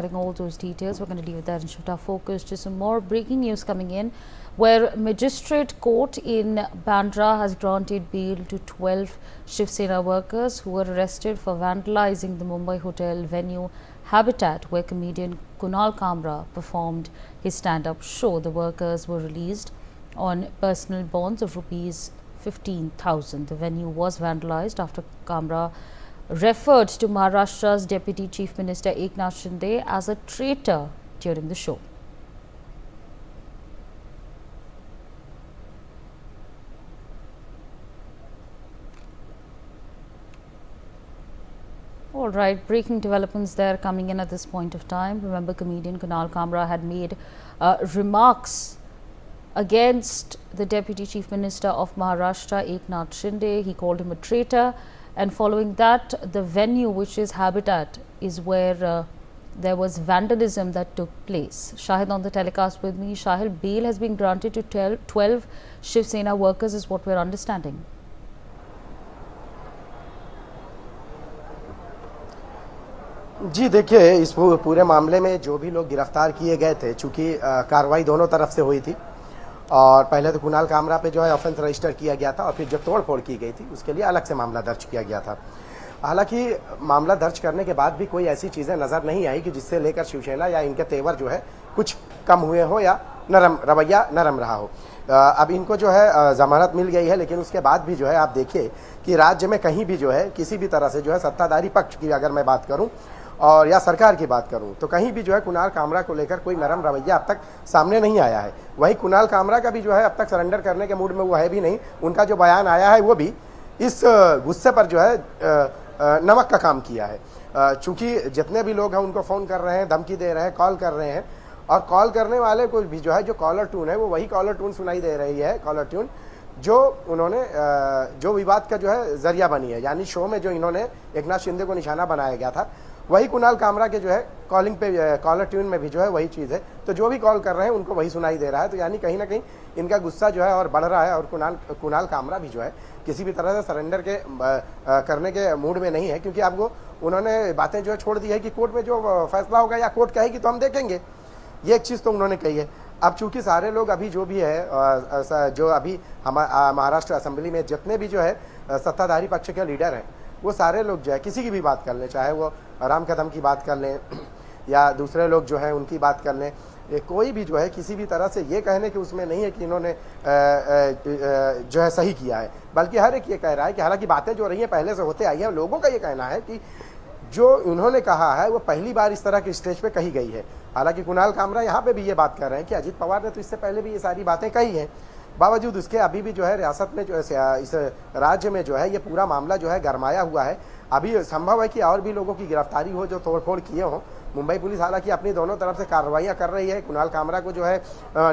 All those details, we're going to leave that and shift our focus to some more breaking news coming in, where Magistrate Court in Bandra has granted bail to 12 Shiv Sena workers who were arrested for vandalizing the Mumbai hotel venue Habitat, where comedian Kunal Kamra performed his stand-up show. The workers were released on personal bonds of rupees 15,000. The venue was vandalized after Kamra referred to Maharashtra's Deputy Chief Minister Eknath Shinde as a traitor during the show. All right, breaking developments there coming in at this point of time. Remember, comedian Kunal Kamra had made remarks against the Deputy Chief Minister of Maharashtra, Eknath Shinde. He called him a traitor. And following that, the venue, which is Habitat, is where there was vandalism that took place. Shahid on the telecast with me. Shahid, bail has been granted to 12 Shiv Sena workers is what we're understanding. जी देखिए, इस पूरे मामले में जो भी लोग गिरफ्तार किए गए थे, चूँकि कार्रवाई दोनों तरफ से हुई थी और पहले तो कुणाल कामरा पे जो है ऑफेंस रजिस्टर किया गया था और फिर जो तोड़फोड़ की गई थी उसके लिए अलग से मामला दर्ज किया गया था। हालांकि मामला दर्ज करने के बाद भी कोई ऐसी चीज़ें नज़र नहीं आई कि जिससे लेकर शिवसेना या इनके तेवर जो है कुछ कम हुए हो या रवैया नरम रहा हो। अब इनको जो है जमानत मिल गई है, लेकिन उसके बाद भी जो है आप देखिए कि राज्य में कहीं भी जो है किसी भी तरह से जो है सत्ताधारी पक्ष की अगर मैं बात करूँ और या सरकार की बात करूं तो कहीं भी जो है कुणाल कामरा को लेकर कोई नरम रवैया अब तक सामने नहीं आया है। वहीं कुणाल कामरा का भी जो है अब तक सरेंडर करने के मूड में वो है भी नहीं। उनका जो बयान आया है वो भी इस गुस्से पर जो है नमक का काम किया है। चूंकि जितने भी लोग हैं उनको फ़ोन कर रहे हैं, धमकी दे रहे हैं, कॉल कर रहे हैं और कॉल करने वाले को भी जो है जो कॉलर ट्यून है वो वही कॉलर ट्यून सुनाई दे रही है, कॉलर ट्यून जो उन्होंने जो विवाद का जो है जरिया बनी है। यानी शो में जो इन्होंने एकनाथ शिंदे को निशाना बनाया गया था वही कुणाल कामरा के जो है कॉलिंग पे कॉलर ट्यून में भी जो है वही चीज़ है। तो जो भी कॉल कर रहे हैं उनको वही सुनाई दे रहा है। तो यानी कहीं ना कहीं इनका गुस्सा जो है और बढ़ रहा है और कुणाल कामरा भी जो है किसी भी तरह से सरेंडर के करने के मूड में नहीं है, क्योंकि आपको उन्होंने बातें जो है छोड़ दी है कि कोर्ट में जो फैसला होगा या कोर्ट कहेगी तो हम देखेंगे, ये एक चीज़ तो उन्होंने कही है। अब चूंकि सारे लोग अभी जो भी है जो अभी महाराष्ट्र असेंबली में जितने भी जो है सत्ताधारी पक्ष के लीडर हैं वो सारे लोग जो है किसी की भी बात कर लें, चाहे वो राम कदम की बात कर लें या दूसरे लोग जो हैं उनकी बात कर लें, कोई भी जो है किसी भी तरह से ये कहने कि उसमें नहीं है कि इन्होंने जो है सही किया है, बल्कि हर एक ये कह रहा है कि हालांकि बातें जो रही हैं पहले से होते आई हैं। लोगों का ये कहना है कि जो उन्होंने कहा है वो पहली बार इस तरह की स्टेज पे कही गई है। हालांकि कुणाल कामरा यहाँ पे भी ये बात कर रहे हैं कि अजीत पवार ने तो इससे पहले भी ये सारी बातें कही हैं, बावजूद उसके अभी भी जो है रियासत में जो है इस राज्य में जो है ये पूरा मामला जो है गरमाया हुआ है। अभी संभव है कि और भी लोगों की गिरफ्तारी हो जो तोड़फोड़ किए हों। मुंबई पुलिस हालांकि अपनी दोनों तरफ से कार्रवाइयाँ कर रही है। कुणाल कामरा को जो है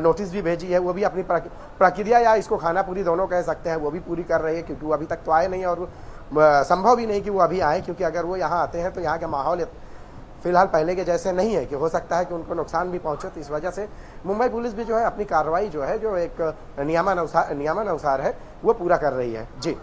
नोटिस भी भेजी है, वो भी अपनी प्रक्रिया या इसको खाना पूरी दोनों कह सकते हैं वो भी पूरी कर रही है, क्योंकि वो अभी तक तो आए नहीं और संभव भी नहीं कि वो अभी आए, क्योंकि अगर वो यहाँ आते हैं तो यहाँ का माहौल फिलहाल पहले के जैसे नहीं है कि हो सकता है कि उनको नुकसान भी पहुंचे। तो इस वजह से मुंबई पुलिस भी जो है अपनी कार्रवाई जो है जो एक नियमानुसार है वो पूरा कर रही है। जी।